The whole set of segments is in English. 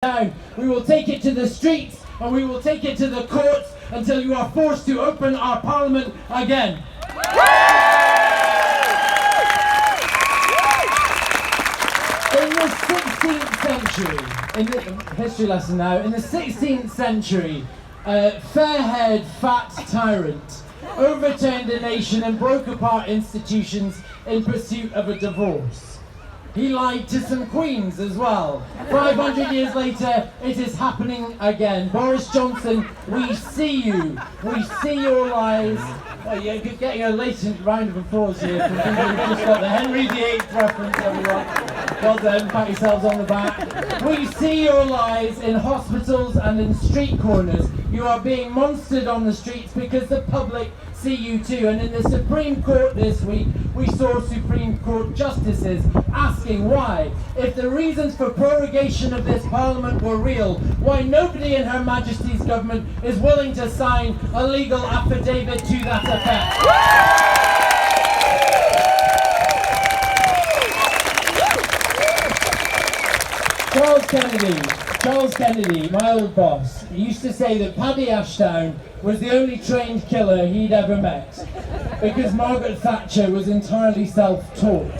down. We will take it to the streets and we will take it to the courts until you are forced to open our parliament again. In the 16th century, in the history lesson now, in the 16th century, a fair-haired fat tyrant overturned a nation and broke apart institutions in pursuit of a divorce. He lied to some queens as well. 500 years later, it is happening again. Boris Johnson, we see you. We see your lies. Oh, you're getting a latent round of applause here from people who've just got the Henry VIII reference, everyone. Well done, pat yourselves on the back. We see your lies in hospitals and in street corners. You are being monstered on the streets because the public see you too. And in the Supreme Court this week, we saw Supreme Court justices asking why, if the reasons for prorogation of this Parliament were real, why nobody in Her Majesty's government is willing to sign a legal affidavit to that effect. Charles Kennedy, my old boss, used to say that Paddy Ashdown was the only trained killer he'd ever met, because Margaret Thatcher was entirely self-taught.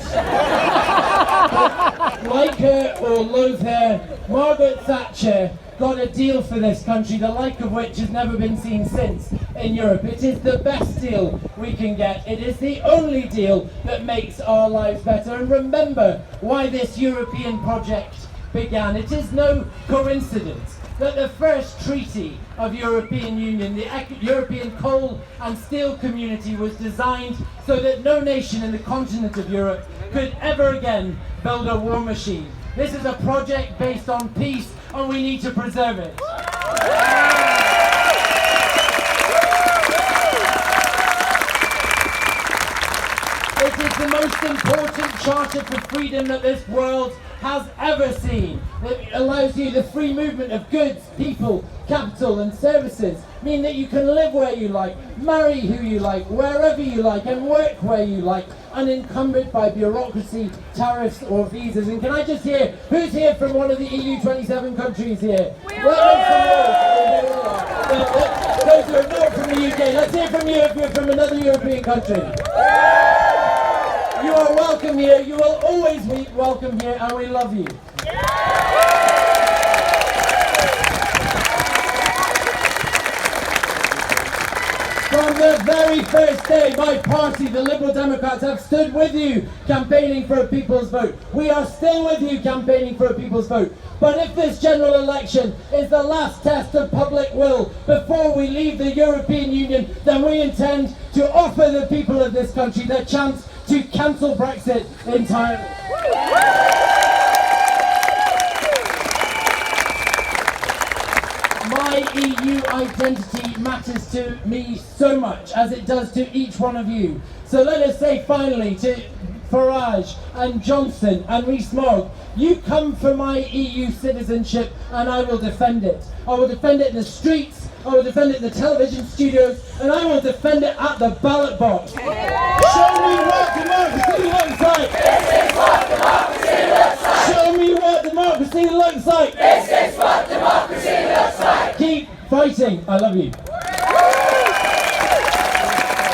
But like her or loathe her, Margaret Thatcher got a deal for this country, the like of which has never been seen since in Europe. It is the best deal we can get. It is the only deal that makes our lives better. And remember why this European project began. It is no coincidence that the first treaty of European Union, the European Coal and Steel Community, was designed so that no nation in the continent of Europe could ever again build a war machine. This is a project based on peace, and we need to preserve it. It is the most important charter for freedom that this world has ever seen. It allows you the free movement of goods, people, capital and services, meaning that you can live where you like, marry who you like, wherever you like, and work where you like, unencumbered by bureaucracy, tariffs or visas. And can I just hear, who's here from one of the EU 27 countries here? Those who are not from the UK, let's hear from you if you're from another European country. You are welcome here, you will always be welcome here, and we love you. From the very first day, my party, the Liberal Democrats, have stood with you campaigning for a people's vote. We are still with you campaigning for a people's vote. But if this general election is the last test of public will before we leave the European Union, then we intend to offer the people of this country the chance to cancel Brexit entirely. My EU identity matters to me so much, as it does to each one of you. So let us say finally to Farage and Johnson and Rees-Mogg, you come for my EU citizenship and I will defend it. I will defend it in the streets, I will defend it in the television studios, and I will defend it at the ballot box. Show me what democracy looks like! This is what democracy looks like! Show me what democracy looks like! This is what democracy looks like! Keep fighting. I love you.